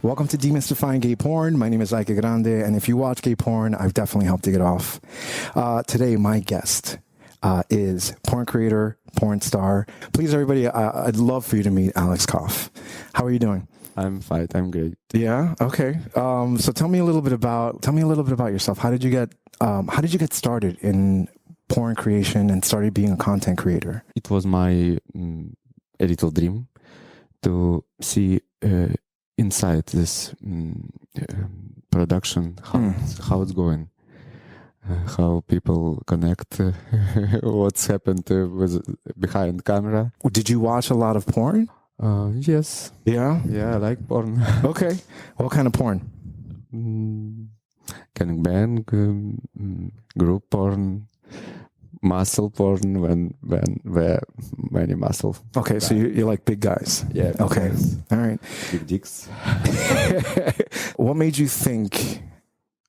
Welcome to Demystifying Gay Porn. My name is Ike Grande, and if you watch gay porn, I've definitely helped you get off. Today, my guest is porn creator, porn star. Please, everybody, I'd love for you to meet Alex Koff. How are you doing? I'm fine. I'm great. Yeah. Okay. So tell me a little bit about yourself. How did you get started in porn creation and started being a content creator? It was my a little dream to see inside this production how it's going, how people connect, what's happened with behind camera. Did you watch a lot of porn? Yes. Yeah. Yeah, I like porn. Okay. What kind of porn? Gangbang, group porn, muscle porn where many muscle. Okay, so you like big guys. Yeah. Okay. All right. Big dicks. What made you think,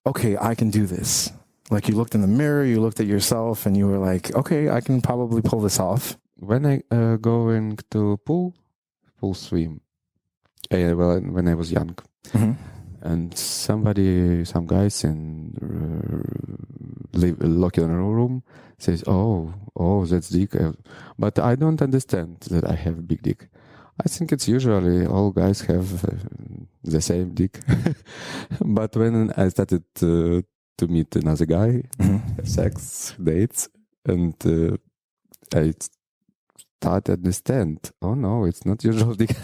okay, I can do this? Like you looked in the mirror, you looked at yourself, and you were like, okay, I can probably pull this off. When I going to pool swim, when I was young, and some guys in locked in a room says, "Oh, that's dick," but I don't understand that I have big dick. I think it's usually all guys have the same dick. But when I started to meet another guy, have sex, dates, and I start to understand, oh no, it's not usual dick.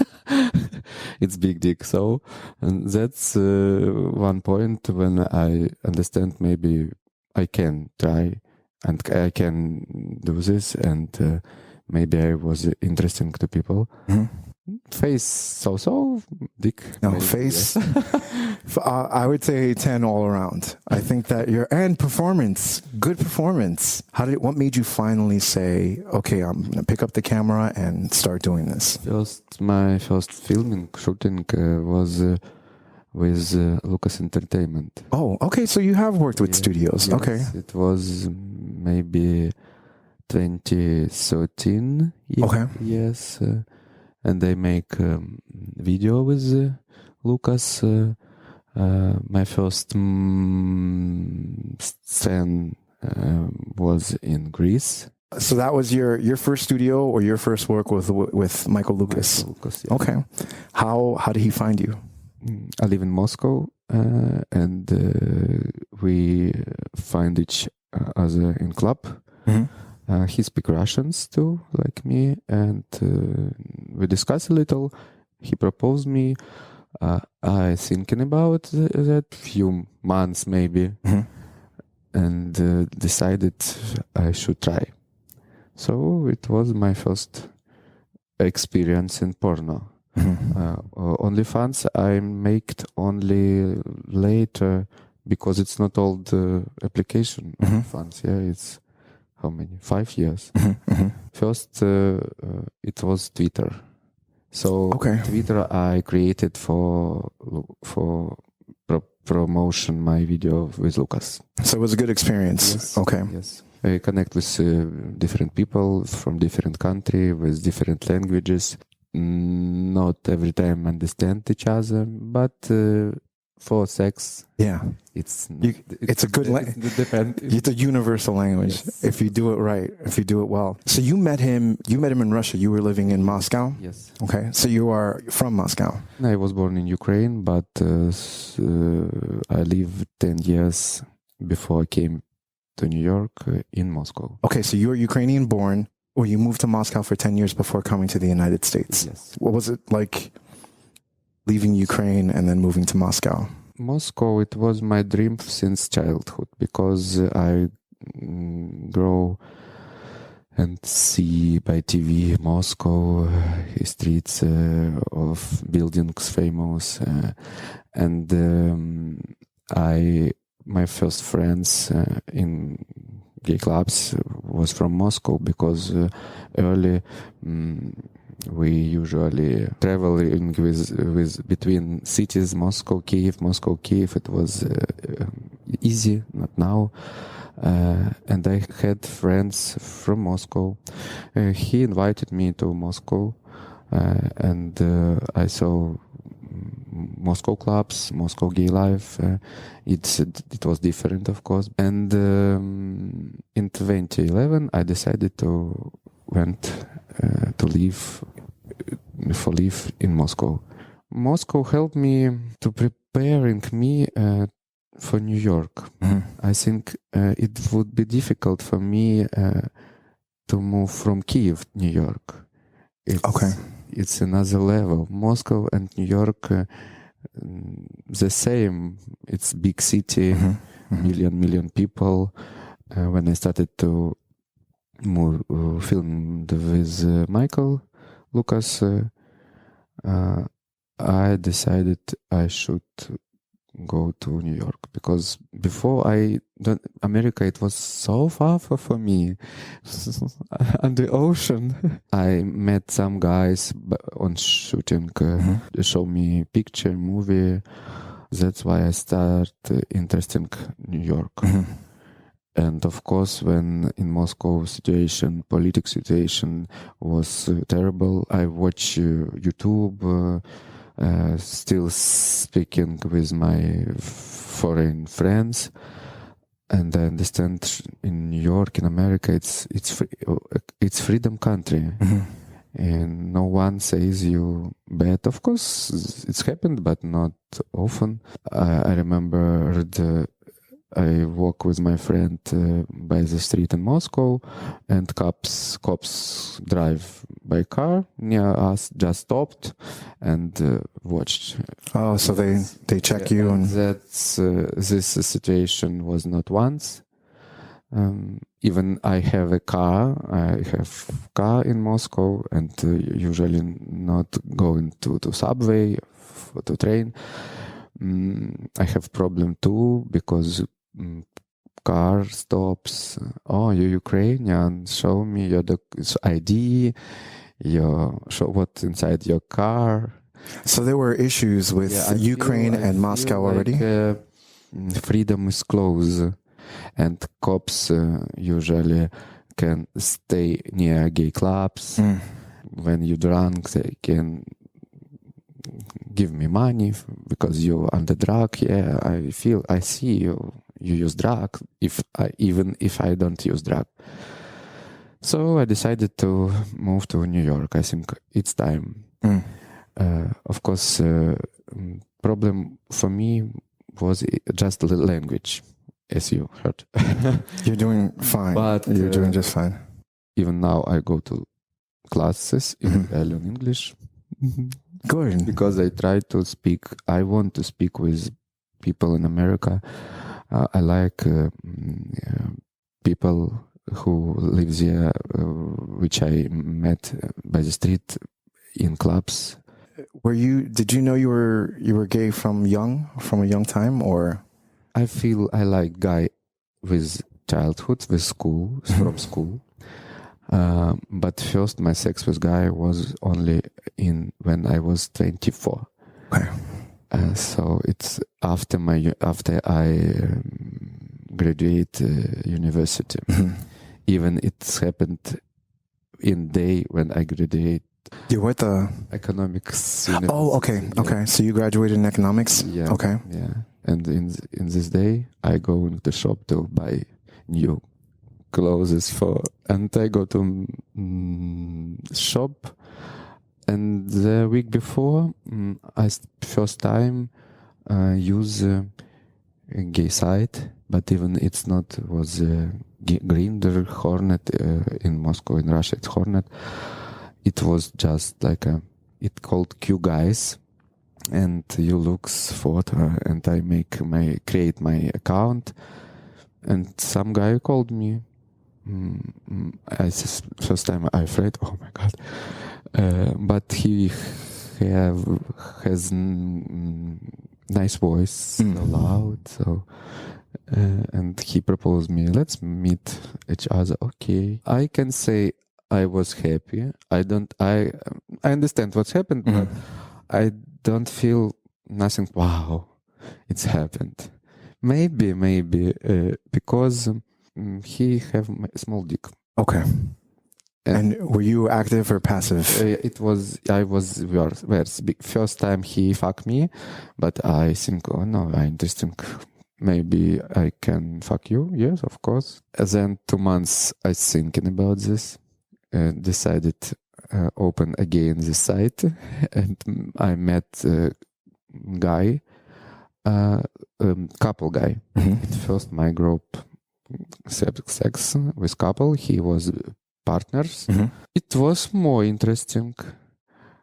It's big dick. So, and that's one point when I understand maybe I can try and I can do this, and maybe I was interesting to people. Face so dick. No, maybe, face. Yeah. I would say 10 all around. I think that and performance, good performance. What made you finally say, okay, I'm going to pick up the camera and start doing this? My first shooting was with Lucas Entertainment. Oh, okay. So you have worked with studios. Yes, okay. It was maybe 2013. Okay. Yes. And I make video with Lucas. My first scene was in Greece. So that was your first studio or your first work with Michael Lucas? Michael Lucas, yeah. Okay. How did he find you? I live in Moscow, and we find each other in club. He speaks Russians too, like me, and we discuss a little. He proposed me. I thinking about that few months maybe, and decided I should try. So it was my first experience in porno. OnlyFans I made only later because it's not old application. OnlyFans, yeah, it's how many? 5 years. First, it was Twitter. So Twitter I created for promotion my video with Lucas. So it was a good experience. Yes. Okay. Yes. I connect with different people from different country with different languages. Not every time understand each other, but for sex, yeah, it's a good it's a universal language. Yes. If you do it right, if you do it well. So you met him in Russia. You were living in Moscow? Yes. Okay. So you are from Moscow. I was born in Ukraine, but I lived 10 years before I came to New York in Moscow. Okay, so you're Ukrainian born, or you moved to Moscow for 10 years before coming to the United States. Yes. What was it like leaving Ukraine and then moving to Moscow? Moscow, it was my dream since childhood, because I grow and see by TV Moscow, streets of buildings famous, and my first friends in gay clubs was from Moscow, because early we usually traveling with between cities, Moscow, Kiev. It was easy, not now. And I had friends from Moscow. He invited me to Moscow, and I saw Moscow clubs, Moscow gay life. It was different, of course. And in 2011, I decided to went to live in Moscow. Moscow helped me to preparing me for New York. I think it would be difficult for me to move from Kiev, New York. It's another level. Moscow and New York, the same. It's big city, million people. When I started to film with Michael Lucas, I decided I should go to New York, because before America, it was so far for me on the ocean. I met some guys on shooting, show me picture, movie. That's why I start interesting New York. And of course, when in Moscow political situation was terrible, I watch YouTube, still speaking with my foreign friends, and I understand in New York, in America, it's freedom country, and no one says you bad. Of course, it's happened, but not often. I remember I walk with my friend by the street in Moscow, and cops drive by car near us, just stopped and watched. Oh, so they check you, and that's this situation was not once. Even I have a car. I have car in Moscow, and usually not going to subway, to train. I have problem too, because car stops. Oh, you're Ukrainian. Show me your ID. Show what's inside your car. So there were issues with Ukraine and Moscow already. Freedom is close, and cops usually can stay near gay clubs. When you're drunk, they can give me money because you're under drug. Yeah, I see you use drug, even if I don't use drug. So I decided to move to New York. I think it's time. Of course, problem for me was just the language, as you heard. You're doing fine. But you're doing just fine. Even now, I go to classes. I learn English. Good. Because I try to speak. I want to speak with people in America. I like people who live there, which I met by the street in clubs. Did you know you were gay from a young time, or? I feel I like guy with childhood, with school, from school. But first, my sex with guy was only when I was 24. Okay. So it's after I graduate university. Even it's happened in day when I graduate. You went the economics university. Oh, okay, okay. So you graduated in economics. Yeah. Okay. Yeah, and in this day, I go in the shop to buy new clothes and I go to shop. And the week before, I first time use a gay site, but even it's not was Grindr, Hornet in Moscow. In Russia, it's Hornet. It was just like it called Q Guys, and you looks photo, and I create my account, and some guy called me. First time I afraid. Oh my god. But he has nice voice, so loud, and he proposed me, let's meet each other. Okay, I can say I was happy. I understand what's happened, but I don't feel nothing. Wow, it's happened. Maybe because he have a small dick. Okay. And were you active or passive? I was worse. First time he fucked me, but I think, oh no, I interesting. Maybe I can fuck you. Yes, of course. And then 2 months I thinking about this, decided open again the site, and I met a guy, couple guy. At first my group sex with couple. He was partners. It was more interesting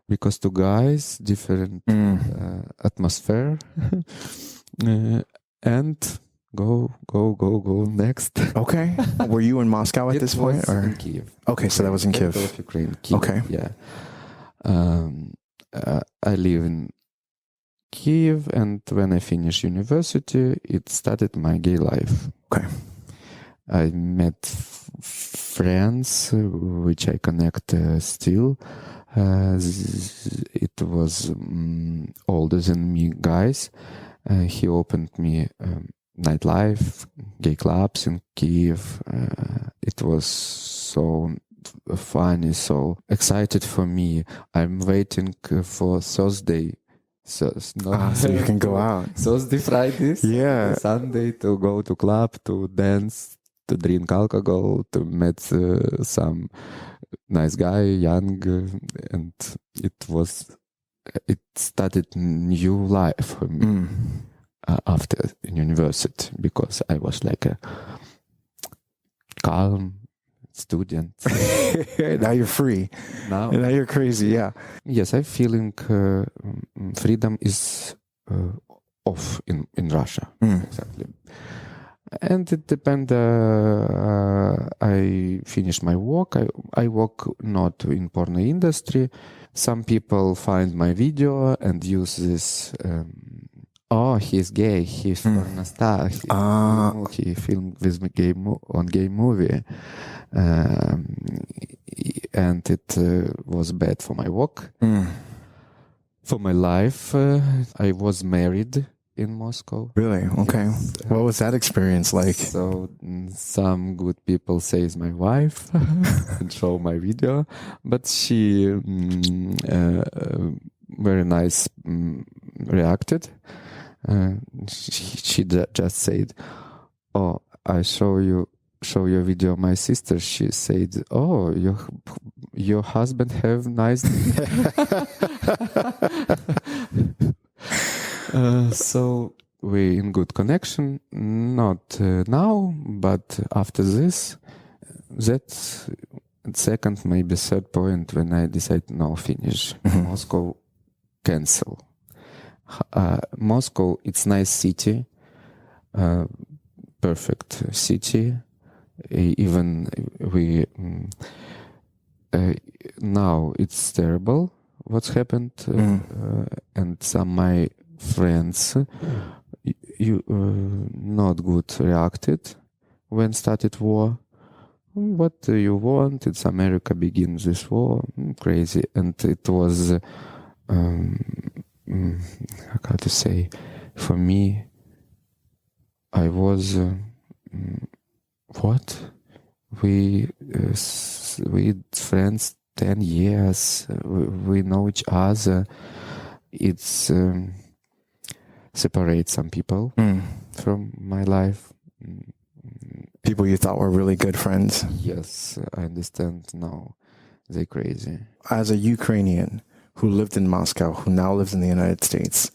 because two guys, different atmosphere, and go next. Okay. Were you in Moscow at this point, or in Kiev? Okay, so that was in Kiev. Of Ukraine. Kiev, Okay. Yeah. I live in Kiev, and when I finished university, it started my gay life. Okay. I met friends which I connect still. It was older than me guys. He opened me nightlife, gay clubs in Kiev. It was so funny, so excited for me. I'm waiting for Thursday. So you can go out. Thursday, Fridays, Yeah. Sunday to go to club, to dance, to drink alcohol, to meet some nice guy, young, and it started new life for me after university, because I was like a calm student. Now you're free. Now you're crazy. Yeah. Yes, I'm feeling freedom is off in Russia. Exactly. And it depends. I finish my work. I work not in porno industry. Some people find my video and use this. Oh, he's gay. He's porno star. He filmed with me on gay movie, and it was bad for my work, for my life. I was married in Moscow. Really? Okay. Yes. What was that experience like? So some good people say it's my wife and show my video, but she very nice reacted. She just said, "Oh, I show your video my sister." She said, "Oh, your husband have nice." So we in good connection, not now, but after this, that second, maybe third point when I decide no, finish. Moscow, cancel. Moscow, it's nice city, perfect city. Even we now it's terrible what's happened, and some my friends you not good reacted when started war. What do you want? It's America begins this war. Crazy. And it was how to say, for me, I was what we friends 10 years, we know each other. It's separate some people from my life. People you thought were really good friends. Yes, I understand now. They're crazy. As a Ukrainian who lived in Moscow, who now lives in the United States,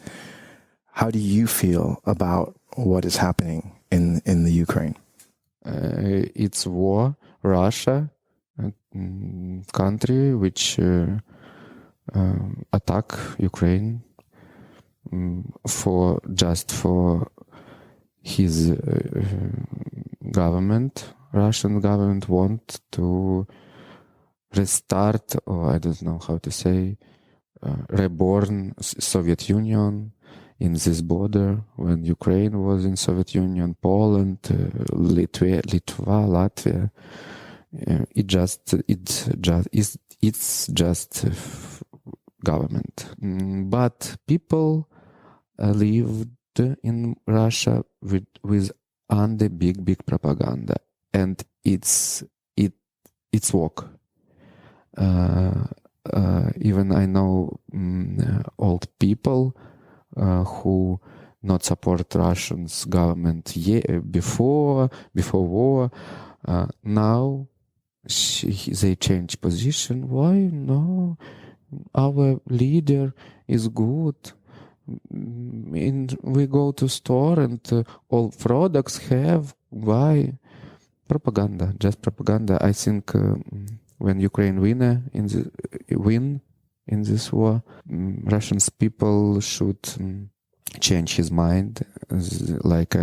how do you feel about what is happening in the Ukraine? It's war. Russia, country which attack Ukraine for his government. Russian government want to restart, or I don't know how to say, reborn Soviet Union in this border when Ukraine was in Soviet Union, Poland, Litva, Latvia. It's just government. But people lived in Russia with under big propaganda, and it's work. Even I know old people who not support Russians government before war. Now they change position. Why? No, our leader is good. We go to store and all products have. Why? Propaganda, just propaganda. I think when Ukraine win in this war, Russians people should change his mind, like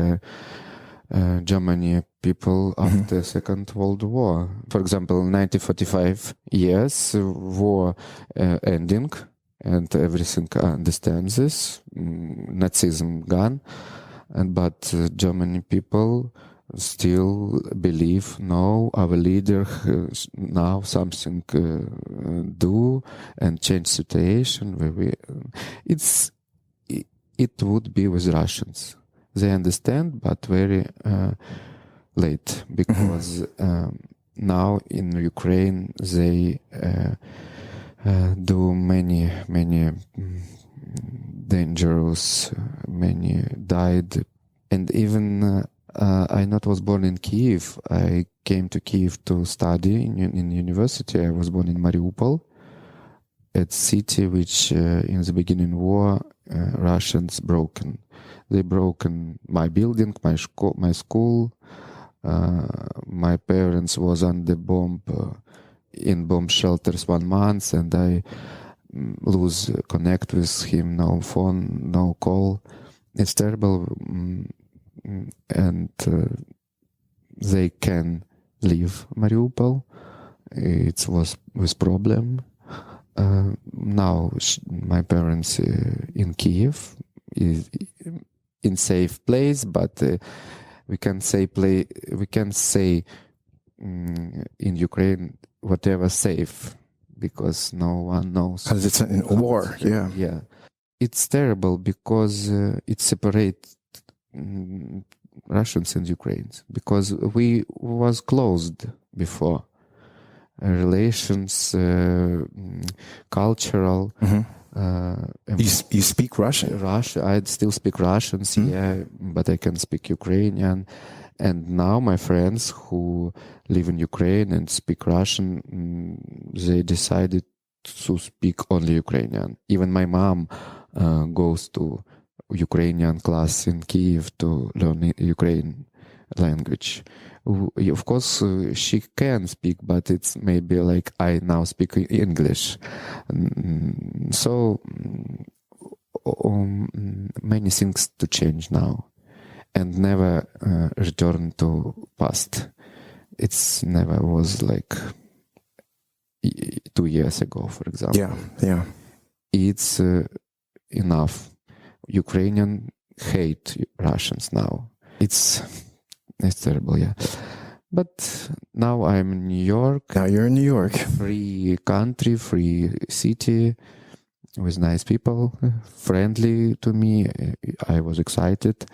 Germany people after Second World War. For example, 1945 years war ending, and everything understands this. Nazism gone, but Germany people still believe no, our leader now something do and change situation. It would be with Russians. They understand, but very late, because now in Ukraine they do many dangerous, many died, and even I not was born in Kiev. I came to Kiev to study in university. I was born in Mariupol, a city which in the beginning war Russians broken. They broken my building, my school. My parents was under bomb in bomb shelters 1 month, and I lose connect with him. No phone, no call. It's terrible. And they can leave Mariupol. It was with problem. Now my parents in Kiev is in safe place, but we can say in Ukraine whatever safe, because no one knows. Because it's in war, yeah. Yeah. It's terrible because it separates Russians and Ukrainians, because we was closed before. Relations, cultural. You speak Russian? I still speak Russian, yeah, but I can speak Ukrainian. And now my friends who live in Ukraine and speak Russian, they decided to speak only Ukrainian. Even my mom goes to Ukrainian class in Kiev to learn Ukrainian language. Of course, she can speak, but it's maybe like I now speak English. So many things to change now, and never return to past. It's never was like 2 years ago, for example. Yeah. It's enough. Ukrainian hate Russians now. It's terrible, yeah. But now I'm in New York. Now you're in New York. Free country, free city, with nice people, friendly to me. I was excited.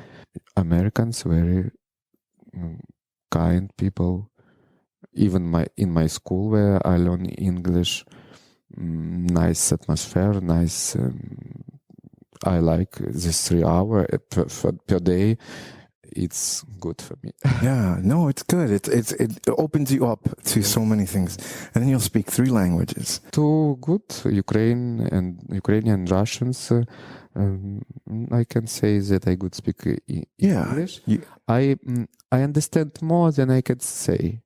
Americans, very kind people. Even in my school where I learn English, nice atmosphere, nice. I like this 3 hours per day. It's good for me. Yeah, no, it's good. It opens you up to so many things, and then you'll speak 3 languages. Too good, Ukrainian, Russians. I can say that I could speak English. I understand more than I could say.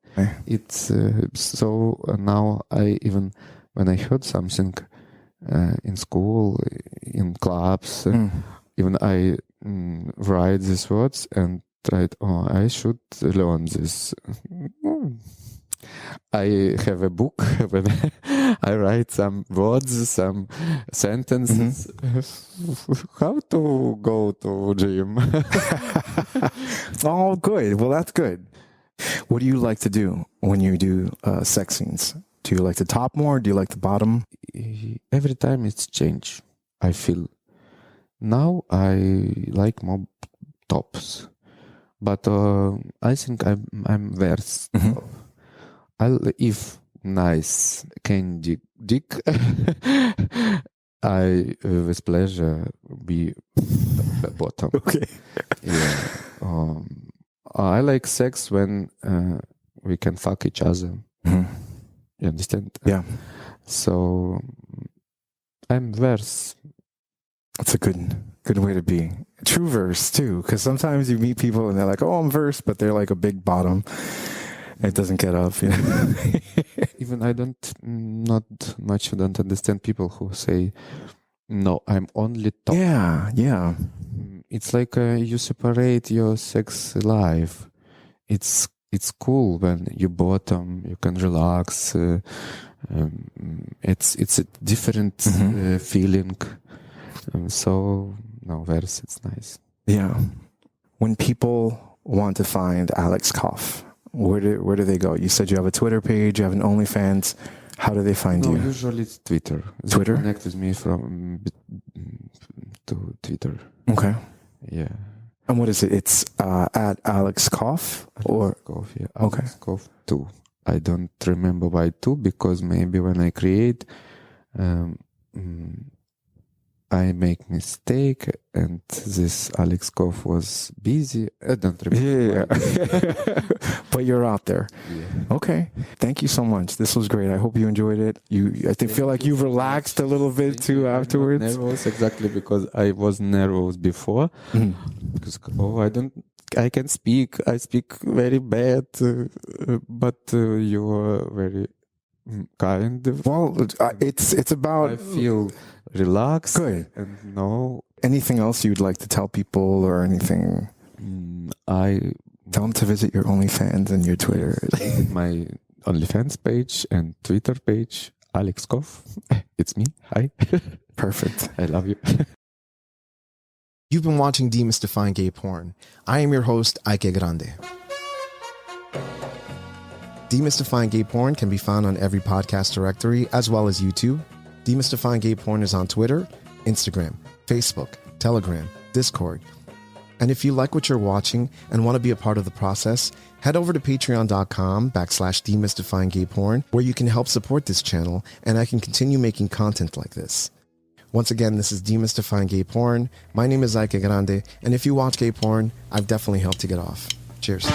It's so now I even when I heard something in school, in clubs, even I write these words and tried, I should learn this. I have a book when I write some words, some sentences. How to go to gym? Oh, good. Well, that's good. What do you like to do when you do sex scenes? Do you like the top more? Do you like the bottom? Every time it's change, I feel. Now I like more tops, but I think I'm worse. If nice candy dick, I with pleasure be the bottom. Okay. Yeah. I like sex when we can fuck each other. Mhm. You understand? Yeah. So I'm verse. That's a good way to be. True verse too, because sometimes you meet people and they're like, "Oh, I'm verse," but they're like a big bottom. It doesn't get up. You know? Even I not understand people who say, "No, I'm only top." Yeah, yeah. It's like you separate your sex life. It's cool when you bottom, you can relax. It's a different feeling. So no, verse, it's nice. Yeah. When people want to find Alex Koff, where do they go? You said you have a Twitter page, you have an OnlyFans. How do they find you? Usually it's Twitter. Twitter? They connect with me from to Twitter. Okay. Yeah. And what is it? It's at Alex Koff or Koff, yeah. Okay. Alex Koff 2. I don't remember why 2 because maybe when I create, I make mistake and this Alex Koff was busy. I don't remember. Yeah. But you're out there. Yeah. Okay. Thank you so much. This was great. I hope you enjoyed it. I feel like you've relaxed a little bit too afterwards. Nervous, exactly, because I was nervous before. Because I can speak. I speak very bad, but you're very kind. Well, it's about. I feel relaxed. Good. And no. Anything else you'd like to tell people or anything? Tell them to visit your OnlyFans and your Twitter. My OnlyFans page and Twitter page, Alex Koff. It's me. Hi. Perfect. I love you. You've been watching Demystifying Gay Porn. I am your host, Ike Grande. Demystifying Gay Porn can be found on every podcast directory as well as YouTube. Demystifying Gay Porn is on Twitter, Instagram, Facebook, Telegram, Discord. And if you like what you're watching and want to be a part of the process, head over to patreon.com/demystifyinggayporn, where you can help support this channel and I can continue making content like this. Once again, this is Demystifying Gay Porn. My name is Ike Grande, and if you watch gay porn, I've definitely helped to get off. Cheers.